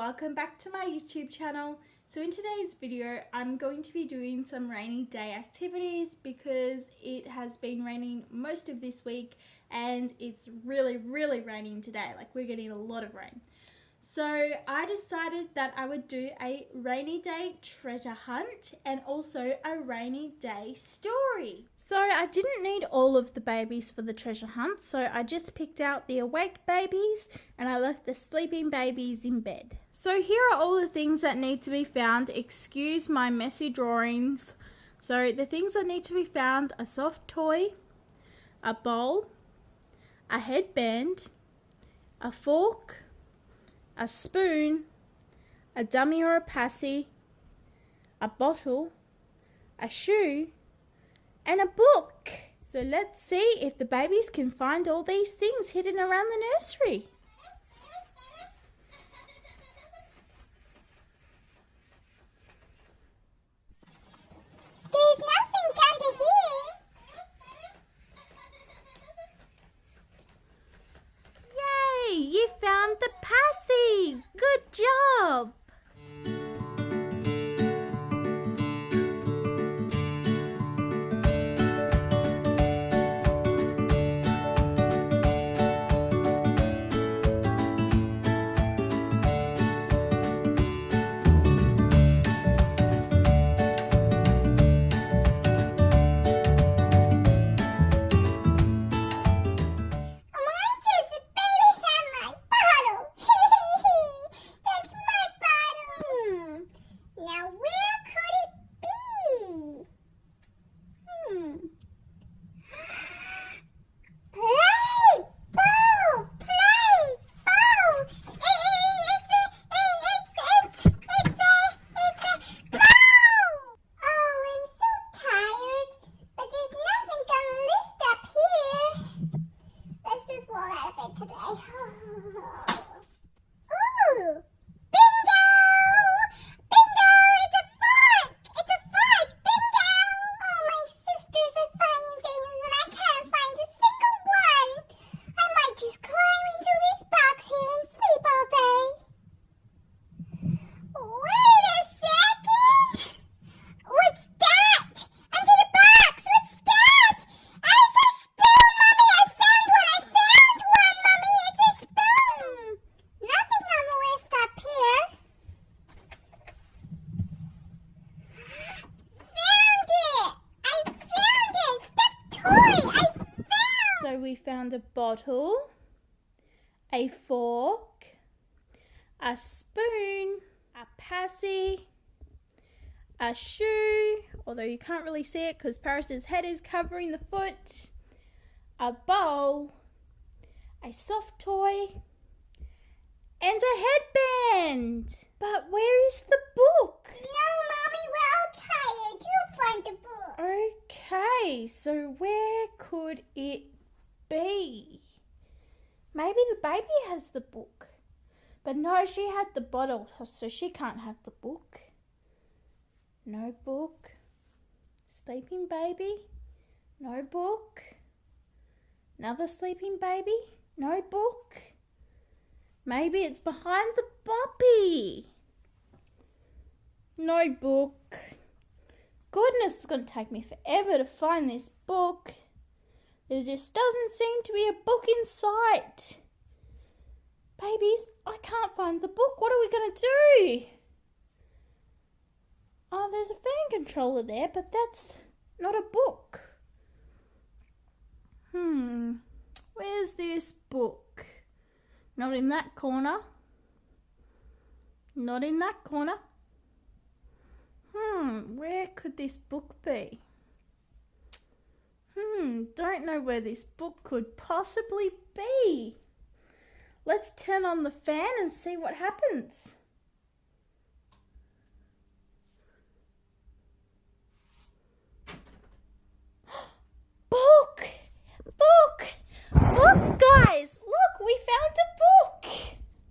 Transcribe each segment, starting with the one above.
welcome back to my YouTube channel. So in today's video I'm going to be doing some rainy day activities because it has been raining most of this week and it's really raining today. Like, we're getting a lot of rain. So I decided that I would do a rainy day treasure hunt and also a rainy day story. So I didn't need all of the babies for the treasure hunt, so I just picked out the awake babies and I left the sleeping babies in bed. So here are all the things that need to be found. Excuse my messy drawings. So the things that need to be found: a soft toy, a bowl, a headband, a fork, a spoon, a dummy or a passy, a bottle, a shoe, and a book. So let's see if the babies can find all these things hidden around the nursery. There's nothing under here. Yay! You found the passy! Good job! So we found a bottle, a fork, a spoon, a passy, a shoe, although you can't really see it because Paris's head is covering the foot, a bowl, a soft toy, and a headband. But where is the book? No, Mommy, we're all tired. You'll find the book. Okay, so where could it be? Maybe the baby has the book. But no, she had the bottle, so she can't have the book. No book. Sleeping baby. No book. Another sleeping baby. No book. Maybe it's behind the bobby. No book. Goodness, it's going to take me forever to find this book. There just doesn't seem to be a book in sight. Babies, I can't find the book. What are we going to do? Oh, there's a fan controller there, but that's not a book. Where's this book? Not in that corner. Not in that corner. Where could this book be? Don't know where this book could possibly be. Let's turn on the fan and see what happens. Book! Book! Look, guys! Look, we found a book!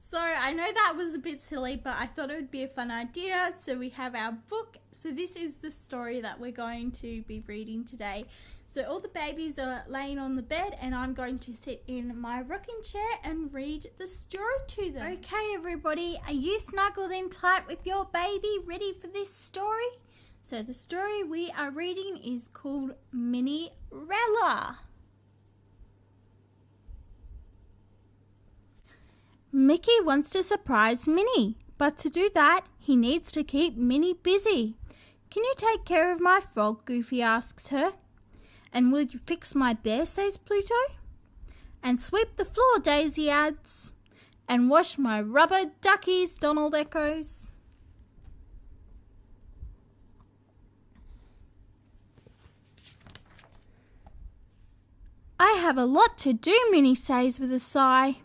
So I know that was a bit silly, but I thought it would be a fun idea. So we have our book. So this is the story that we're going to be reading today. So all the babies are laying on the bed and I'm going to sit in my rocking chair and read the story to them. Okay everybody, are you snuggled in tight with your baby, ready for this story? So the story we are reading is called Minnie-Rella. Mickey wants to surprise Minnie, but to do that he needs to keep Minnie busy. Can you take care of my frog? Goofy asks her. And will you fix my bear, says Pluto. And sweep the floor, Daisy adds. And wash my rubber duckies, Donald echoes. I have a lot to do, Minnie says with a sigh.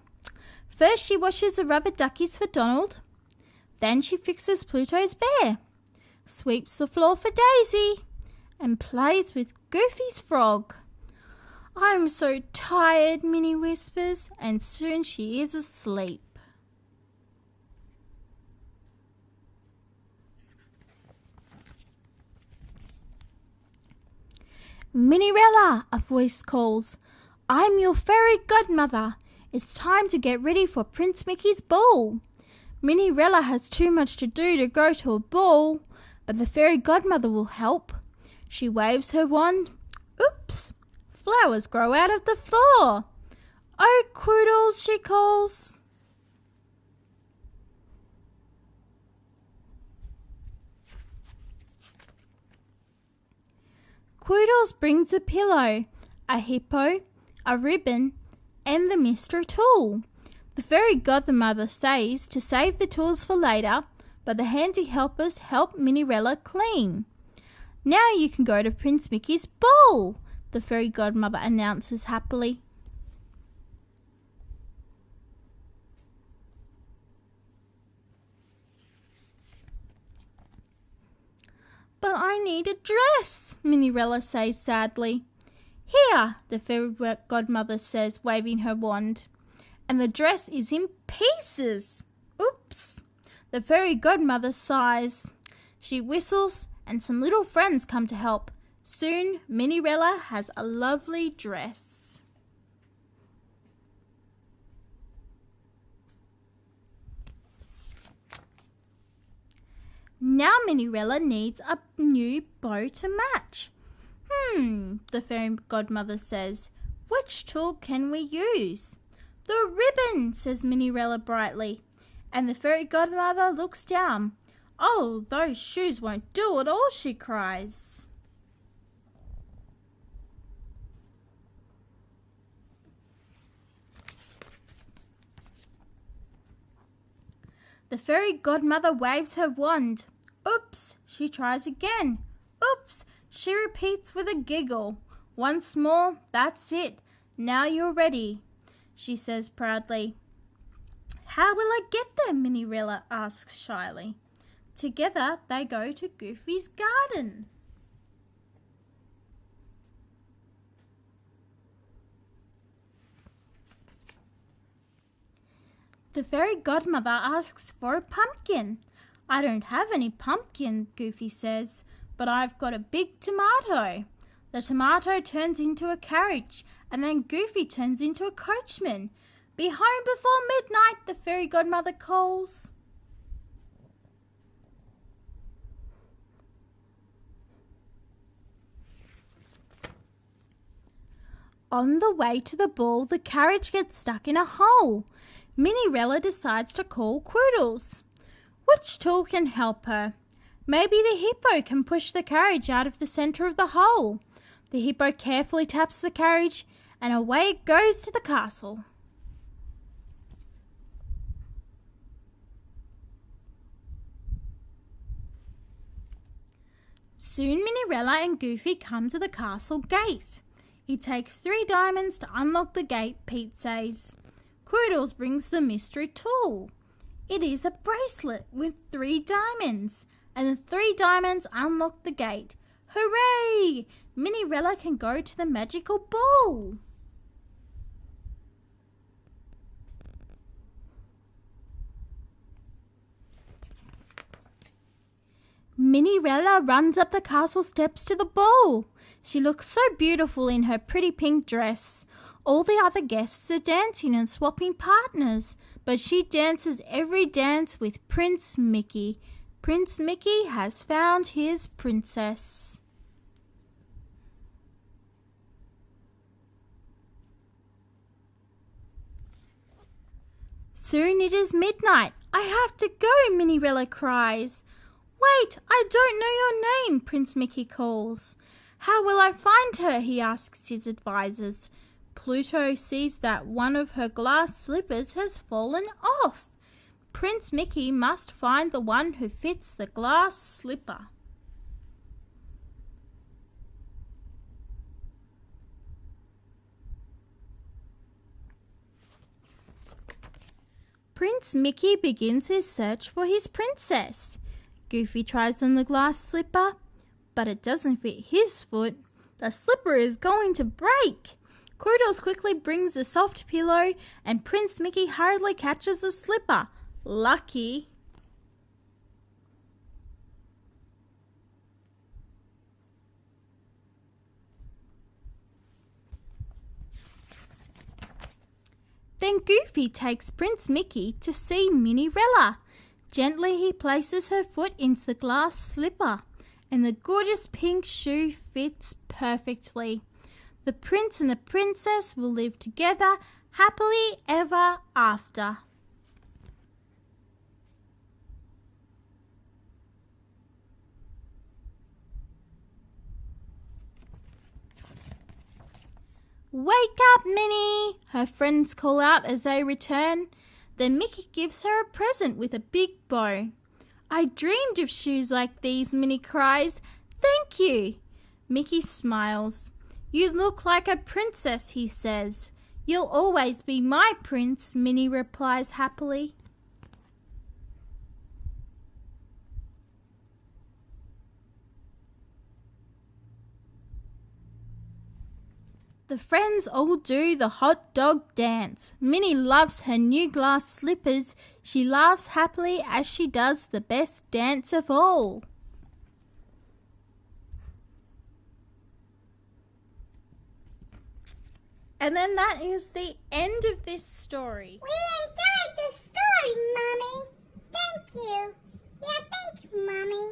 First she washes the rubber duckies for Donald. Then she fixes Pluto's bear, sweeps the floor for Daisy, and plays with Goofy's frog. I'm so tired, Minnie whispers, and soon she is asleep. Minnie-Rella, a voice calls. I'm your fairy godmother. It's time to get ready for Prince Mickey's ball. Minnie-Rella has too much to do to go to a ball, but the fairy godmother will help. She waves her wand. Oops! Flowers grow out of the floor. Oh, Quoodles, she calls. Quoodles brings a pillow, a hippo, a ribbon, and the mystery tool. The fairy godmother says to save the tools for later, but the handy helpers help Minnie-Rella clean. Now you can go to Prince Mickey's ball, the fairy godmother announces happily. But I need a dress, Minnie-Rella says sadly. Here, the fairy godmother says, waving her wand. And the dress is in pieces. Oops. The fairy godmother sighs. She whistles and some little friends come to help. Soon, Minnie-Rella has a lovely dress. Now Minnie-Rella needs a new bow to match. The fairy godmother says. Which tool can we use? The ribbon, says Minnie-Rella brightly. And the fairy godmother looks down. Oh, those shoes won't do at all, she cries. The fairy godmother waves her wand. Oops, she tries again. Oops, she repeats with a giggle. Once more, that's it. Now you're ready, she says proudly. How will I get there? Minnie-Rella asks shyly. Together they go to Goofy's garden. The fairy godmother asks for a pumpkin. I don't have any pumpkin, Goofy says, but I've got a big tomato. The tomato turns into a carriage, and then Goofy turns into a coachman. Be home before midnight, the fairy godmother calls. On the way to the ball, the carriage gets stuck in a hole. Minnie-Rella decides to call Quoodles. Which tool can help her? Maybe the hippo can push the carriage out of the centre of the hole. The hippo carefully taps the carriage and away it goes to the castle. Soon Minnie-Rella and Goofy come to the castle gate. It takes 3 diamonds to unlock the gate, Pete says. Quoodles brings the mystery tool. It is a bracelet with 3 diamonds, and the 3 diamonds unlock the gate. Hooray! Minnie-Rella can go to the magical ball. Minirella runs up the castle steps to the ball. She looks so beautiful in her pretty pink dress. All the other guests are dancing and swapping partners, but she dances every dance with Prince Mickey. Prince Mickey has found his princess. Soon it is midnight. I have to go, Minirella cries. Wait, I don't know your name, Prince Mickey calls. How will I find her? He asks his advisors. Pluto sees that one of her glass slippers has fallen off. Prince Mickey must find the one who fits the glass slipper. Prince Mickey begins his search for his princess. Goofy tries on the glass slipper, but it doesn't fit his foot. The slipper is going to break. Koodles quickly brings the soft pillow and Prince Mickey hurriedly catches the slipper. Lucky. Then Goofy takes Prince Mickey to see Minirella. Gently he places her foot into the glass slipper, and the gorgeous pink shoe fits perfectly. The prince and the princess will live together happily ever after. Wake up, Minnie! Her friends call out as they return. Then Mickey gives her a present with a big bow. I dreamed of shoes like these, Minnie cries. Thank you. Mickey smiles. You look like a princess, he says. You'll always be my prince, Minnie replies happily. The friends all do the hot dog dance. Minnie loves her new glass slippers. She laughs happily as she does the best dance of all. And then that is the end of this story. We enjoyed the story, Mommy. Thank you. Yeah, thank you, Mommy.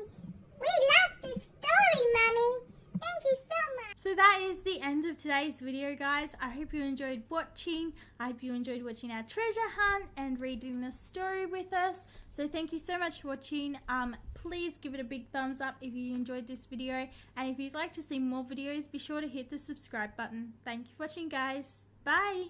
We love this story, Mommy. Thank you so much. So that is the end of today's video, guys. I hope you enjoyed watching. I hope you enjoyed watching our treasure hunt and reading the story with us. So thank you so much for watching. Please give it a big thumbs up if you enjoyed this video. And if you'd like to see more videos, be sure to hit the subscribe button. Thank you for watching, guys. Bye.